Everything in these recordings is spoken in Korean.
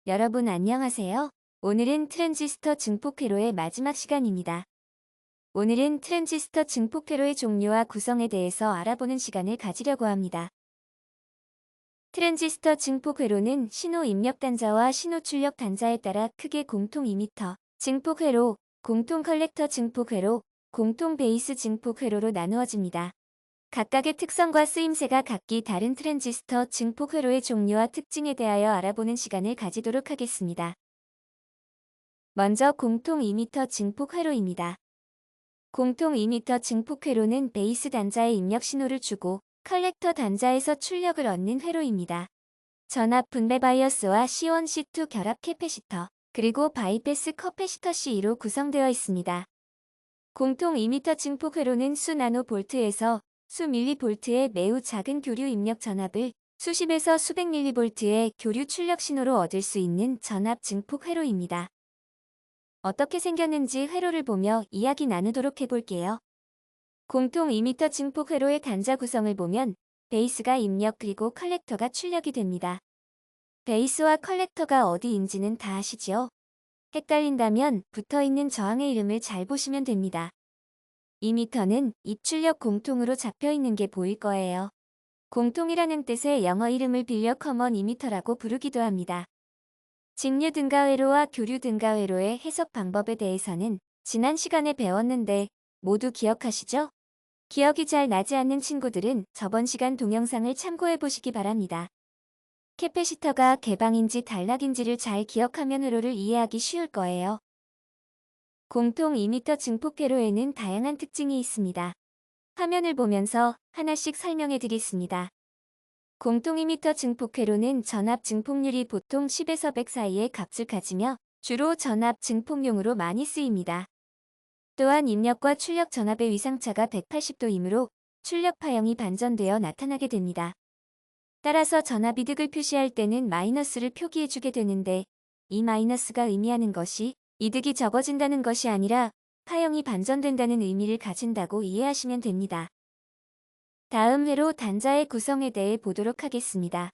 여러분 안녕하세요. 오늘은 트랜지스터 증폭 회로의 마지막 시간입니다. 오늘은 트랜지스터 증폭 회로의 종류와 구성에 대해서 알아보는 시간을 가지려고 합니다. 트랜지스터 증폭 회로는 신호 입력 단자와 신호 출력 단자에 따라 크게 공통 이미터, 증폭 회로, 공통 컬렉터 증폭 회로, 공통 베이스 증폭 회로로 나누어집니다. 각각의 특성과 쓰임새가 각기 다른 트랜지스터 증폭 회로의 종류와 특징에 대하여 알아보는 시간을 가지도록 하겠습니다. 먼저 공통 이미터 증폭 회로입니다. 공통 이미터 증폭 회로는 베이스 단자에 입력 신호를 주고 컬렉터 단자에서 출력을 얻는 회로입니다. 전압 분배 바이어스와 C1, C2 결합 캐패시터, 그리고 바이패스 커패시터 C2로 구성되어 있습니다. 공통 이미터 증폭 회로는 수 나노볼트에서 수 밀리볼트의 매우 작은 교류 입력 전압을 수십에서 수백 밀리볼트의 교류 출력 신호로 얻을 수 있는 전압 증폭 회로입니다. 어떻게 생겼는지 회로를 보며 이야기 나누도록 해볼게요. 공통 이미터 증폭 회로의 단자 구성을 보면 베이스가 입력 그리고 컬렉터가 출력이 됩니다. 베이스와 컬렉터가 어디인지는 다 아시죠? 헷갈린다면 붙어있는 저항의 이름을 잘 보시면 됩니다. 이미터는 입출력 공통으로 잡혀있는 게 보일 거예요. 공통이라는 뜻의 영어 이름을 빌려 커먼 이미터라고 부르기도 합니다. 직류 등가회로와 교류 등가회로의 해석 방법에 대해서는 지난 시간에 배웠는데 모두 기억하시죠? 기억이 잘 나지 않는 친구들은 저번 시간 동영상을 참고해 보시기 바랍니다. 캐패시터가 개방인지 단락인지를 잘 기억하면 회로를 이해하기 쉬울 거예요. 공통 이미터 증폭 회로에는 다양한 특징이 있습니다. 화면을 보면서 하나씩 설명해 드리겠습니다. 공통 이미터 증폭 회로는 전압 증폭률이 보통 10에서 100 사이의 값을 가지며 주로 전압 증폭용으로 많이 쓰입니다. 또한 입력과 출력 전압의 위상차가 180도이므로 출력 파형이 반전되어 나타나게 됩니다. 따라서 전압 이득을 표시할 때는 마이너스를 표기해주게 되는데 이 마이너스가 의미하는 것이 이득이 적어진다는 것이 아니라 파형이 반전된다는 의미를 가진다고 이해하시면 됩니다. 다음 회로 단자의 구성에 대해 보도록 하겠습니다.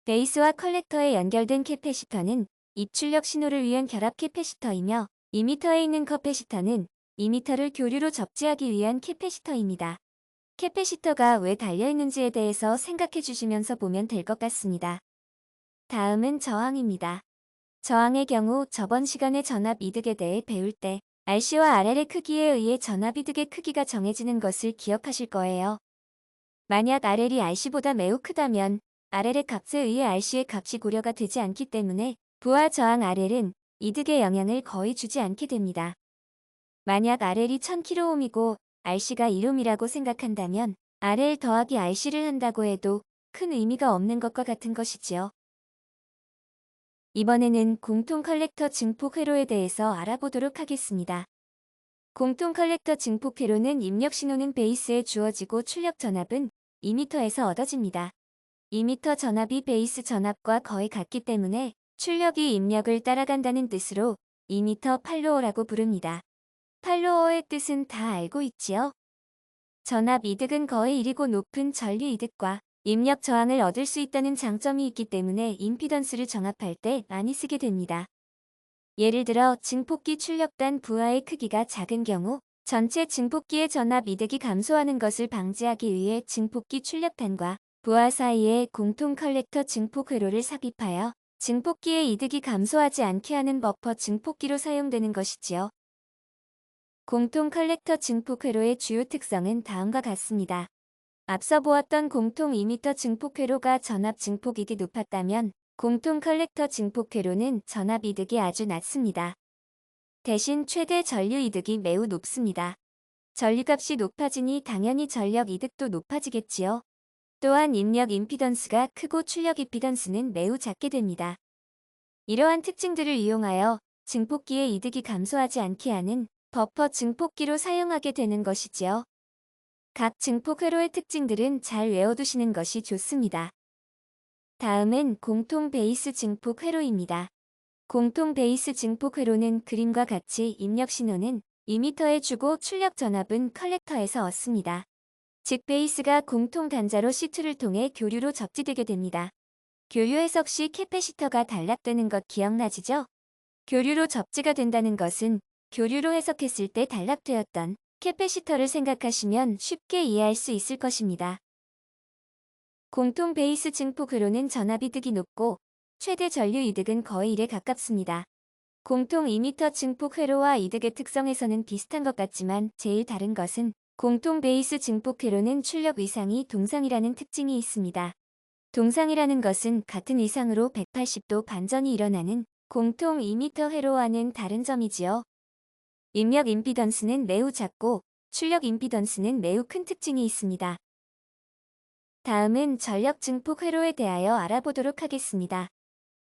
베이스와 컬렉터에 연결된 캐패시터는 입출력 신호를 위한 결합 캐패시터이며 이미터에 있는 커패시터는 이미터를 교류로 접지하기 위한 캐패시터입니다. 캐패시터가 왜 달려있는지에 대해서 생각해 주시면서 보면 될 것 같습니다. 다음은 저항입니다. 저항의 경우 저번 시간에 전압 이득에 대해 배울 때 RC와 RL의 크기에 의해 전압 이득의 크기가 정해지는 것을 기억하실 거예요. 만약 RL이 RC보다 매우 크다면 RL의 값에 의해 RC의 값이 고려가 되지 않기 때문에 부하 저항 RL은 이득에 영향을 거의 주지 않게 됩니다. 만약 RL이 1000kΩ이고 RC가 1옴이라고 생각한다면 RL 더하기 RC를 한다고 해도 큰 의미가 없는 것과 같은 것이지요. 이번에는 공통 컬렉터 증폭 회로에 대해서 알아보도록 하겠습니다. 공통 컬렉터 증폭 회로는 입력 신호는 베이스에 주어지고 출력 전압은 이미터에서 얻어집니다. 이미터 전압이 베이스 전압과 거의 같기 때문에 출력이 입력을 따라간다는 뜻으로 이미터 팔로워라고 부릅니다. 팔로워의 뜻은 다 알고 있지요? 전압 이득은 거의 1이고 높은 전류 이득과 입력 저항을 얻을 수 있다는 장점이 있기 때문에 임피던스를 정합할 때 많이 쓰게 됩니다. 예를 들어 증폭기 출력단 부하의 크기가 작은 경우 전체 증폭기의 전압 이득이 감소하는 것을 방지하기 위해 증폭기 출력단과 부하 사이에 공통 컬렉터 증폭 회로를 삽입하여 증폭기의 이득이 감소하지 않게 하는 버퍼 증폭기로 사용되는 것이지요. 공통 컬렉터 증폭 회로의 주요 특성은 다음과 같습니다. 앞서 보았던 공통 이미터 증폭 회로가 전압 증폭 이득이 높았다면 공통 컬렉터 증폭 회로는 전압 이득이 아주 낮습니다. 대신 최대 전류 이득이 매우 높습니다. 전류값이 높아지니 당연히 전력 이득도 높아지겠지요. 또한 입력 임피던스가 크고 출력 임피던스는 매우 작게 됩니다. 이러한 특징들을 이용하여 증폭기의 이득이 감소하지 않게 하는 버퍼 증폭기로 사용하게 되는 것이지요. 각 증폭 회로의 특징들은 잘 외워두시는 것이 좋습니다. 다음은 공통 베이스 증폭 회로입니다. 공통 베이스 증폭 회로는 그림과 같이 입력 신호는 이미터에 주고 출력 전압은 컬렉터에서 얻습니다. 즉 베이스가 공통 단자로 C2를 통해 교류로 접지되게 됩니다. 교류 해석 시 캐패시터가 단락되는 것 기억나시죠? 교류로 접지가 된다는 것은 교류로 해석했을 때 단락되었던 캐패시터를 생각하시면 쉽게 이해할 수 있을 것입니다. 공통 베이스 증폭 회로는 전압 이득이 높고 최대 전류 이득은 거의 1에 가깝습니다. 공통 이미터 증폭 회로와 이득의 특성에서는 비슷한 것 같지만 제일 다른 것은 공통 베이스 증폭 회로는 출력 위상이 동상이라는 특징이 있습니다. 동상이라는 것은 같은 위상으로 180도 반전이 일어나는 공통 이미터 회로와는 다른 점이지요. 입력 임피던스는 매우 작고 출력 임피던스는 매우 큰 특징이 있습니다. 다음은 전력 증폭 회로에 대하여 알아보도록 하겠습니다.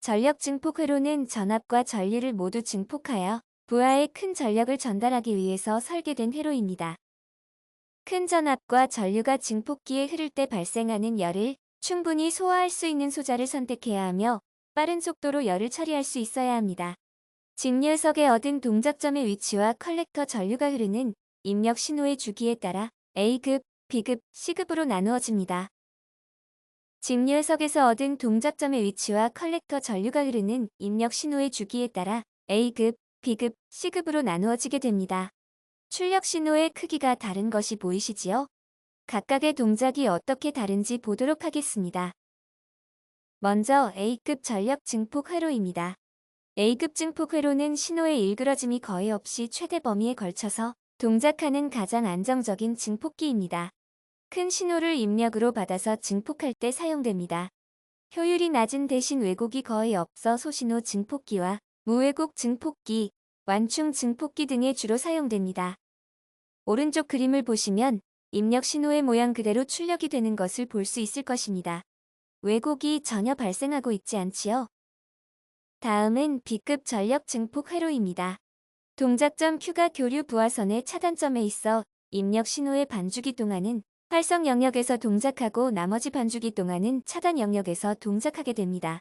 전력 증폭 회로는 전압과 전류를 모두 증폭하여 부하에 큰 전력을 전달하기 위해서 설계된 회로입니다. 큰 전압과 전류가 증폭기에 흐를 때 발생하는 열을 충분히 소화할 수 있는 소자를 선택해야 하며 빠른 속도로 열을 처리할 수 있어야 합니다. 직류석에 얻은 동작점의 위치와 컬렉터 전류가 흐르는 입력 신호의 주기에 따라 A급, B급, C급으로 나누어집니다. 직류석에서 얻은 동작점의 위치와 컬렉터 전류가 흐르는 입력 신호의 주기에 따라 A급, B급, C급으로 나누어지게 됩니다. 출력 신호의 크기가 다른 것이 보이시지요? 각각의 동작이 어떻게 다른지 보도록 하겠습니다. 먼저 A급 전력 증폭 회로입니다. A급 증폭 회로는 신호의 일그러짐이 거의 없이 최대 범위에 걸쳐서 동작하는 가장 안정적인 증폭기입니다. 큰 신호를 입력으로 받아서 증폭할 때 사용됩니다. 효율이 낮은 대신 왜곡이 거의 없어 소신호 증폭기와 무왜곡 증폭기, 완충 증폭기 등에 주로 사용됩니다. 오른쪽 그림을 보시면 입력 신호의 모양 그대로 출력이 되는 것을 볼 수 있을 것입니다. 왜곡이 전혀 발생하고 있지 않지요? 다음은 B급 전력 증폭 회로입니다. 동작점 Q가 교류 부하선의 차단점에 있어 입력 신호의 반주기 동안은 활성 영역에서 동작하고 나머지 반주기 동안은 차단 영역에서 동작하게 됩니다.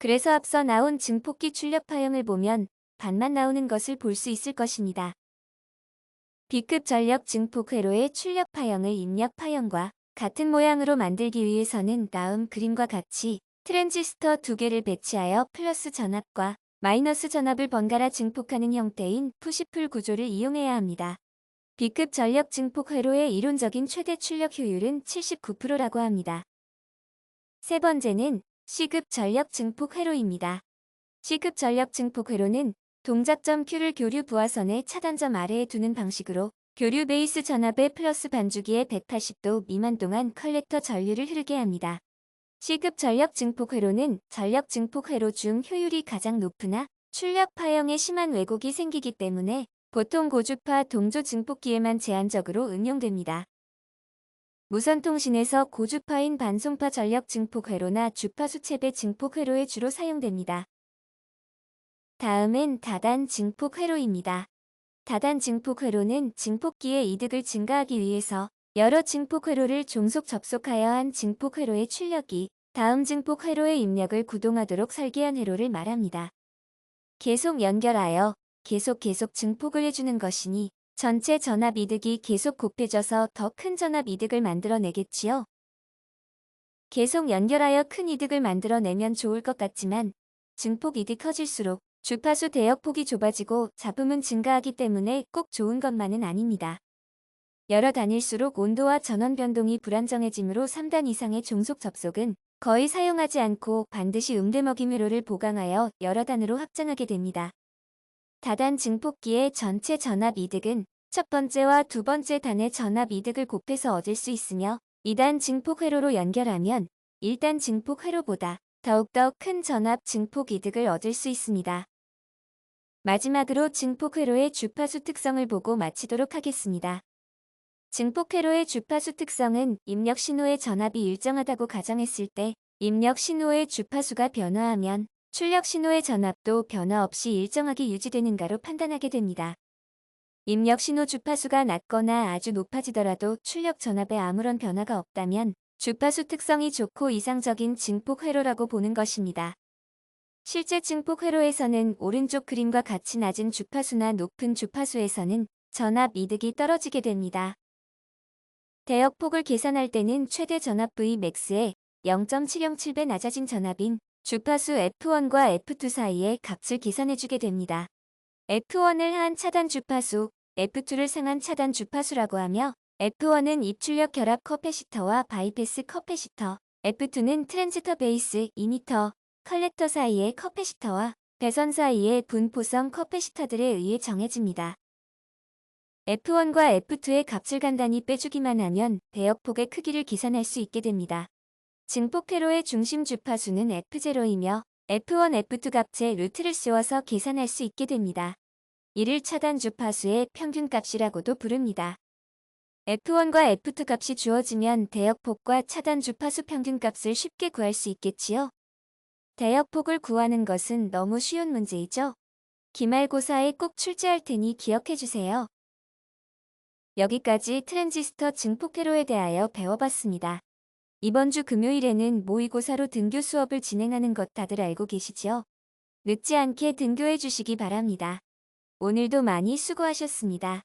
그래서 앞서 나온 증폭기 출력 파형을 보면 반만 나오는 것을 볼 수 있을 것입니다. B급 전력 증폭 회로의 출력 파형을 입력 파형과 같은 모양으로 만들기 위해서는 다음 그림과 같이 트랜지스터 2개를 배치하여 플러스 전압과 마이너스 전압을 번갈아 증폭하는 형태인 푸시풀 구조를 이용해야 합니다. B급 전력 증폭 회로의 이론적인 최대 출력 효율은 79%라고 합니다. 세 번째는 C급 전력 증폭 회로입니다. C급 전력 증폭 회로는 동작점 Q를 교류 부하선의 차단점 아래에 두는 방식으로 교류 베이스 전압의 플러스 반주기에 180도 미만 동안 컬렉터 전류를 흐르게 합니다. C급 전력 증폭 회로는 전력 증폭 회로 중 효율이 가장 높으나 출력 파형에 심한 왜곡이 생기기 때문에 보통 고주파 동조 증폭기에만 제한적으로 응용됩니다. 무선통신에서 고주파인 반송파 전력 증폭 회로나 주파수 채배 증폭 회로에 주로 사용됩니다. 다음은 다단 증폭 회로입니다. 다단 증폭 회로는 증폭기의 이득을 증가하기 위해서 여러 증폭 회로를 종속 접속하여 한 증폭 회로의 출력이 다음 증폭 회로의 입력을 구동하도록 설계한 회로를 말합니다. 계속 연결하여 계속 증폭을 해주는 것이니 전체 전압 이득이 계속 곱해져서 더 큰 전압 이득을 만들어내겠지요. 계속 연결하여 큰 이득을 만들어내면 좋을 것 같지만 증폭 이득이 커질수록 주파수 대역폭이 좁아지고 잡음은 증가하기 때문에 꼭 좋은 것만은 아닙니다. 여러 단일수록 온도와 전원 변동이 불안정해지므로 3단 이상의 종속 접속은 거의 사용하지 않고 반드시 음대먹임 회로를 보강하여 여러 단으로 확장하게 됩니다. 다단 증폭기의 전체 전압 이득은 첫 번째와 두 번째 단의 전압 이득을 곱해서 얻을 수 있으며 2단 증폭 회로로 연결하면 1단 증폭 회로보다 더욱더 큰 전압 증폭 이득을 얻을 수 있습니다. 마지막으로 증폭 회로의 주파수 특성을 보고 마치도록 하겠습니다. 증폭 회로의 주파수 특성은 입력 신호의 전압이 일정하다고 가정했을 때 입력 신호의 주파수가 변화하면 출력 신호의 전압도 변화 없이 일정하게 유지되는가로 판단하게 됩니다. 입력 신호 주파수가 낮거나 아주 높아지더라도 출력 전압에 아무런 변화가 없다면 주파수 특성이 좋고 이상적인 증폭 회로라고 보는 것입니다. 실제 증폭 회로에서는 오른쪽 그림과 같이 낮은 주파수나 높은 주파수에서는 전압 이득이 떨어지게 됩니다. 대역폭을 계산할 때는 최대 전압 Vmax에 0.707배 낮아진 전압인 주파수 F1과 F2 사이의 값을 계산해주게 됩니다. F1을 한 차단 주파수, F2를 상한 차단 주파수라고 하며 F1은 입출력 결합 커패시터와 바이패스 커패시터, F2는 트랜지터 베이스 이미터, 컬렉터 사이의 커패시터와 배선 사이의 분포성 커패시터들에 의해 정해집니다. F1과 F2의 값을 간단히 빼주기만 하면 대역폭의 크기를 계산할 수 있게 됩니다. 증폭 회로의 중심 주파수는 F0이며 F1, F2 값의 루트를 씌워서 계산할 수 있게 됩니다. 이를 차단 주파수의 평균값이라고도 부릅니다. F1과 F2 값이 주어지면 대역폭과 차단 주파수 평균값을 쉽게 구할 수 있겠지요. 대역폭을 구하는 것은 너무 쉬운 문제이죠. 기말고사에 꼭 출제할 테니 기억해주세요. 여기까지 트랜지스터 증폭 회로에 대하여 배워봤습니다. 이번 주 금요일에는 모의고사로 등교 수업을 진행하는 것 다들 알고 계시죠? 늦지 않게 등교해 주시기 바랍니다. 오늘도 많이 수고하셨습니다.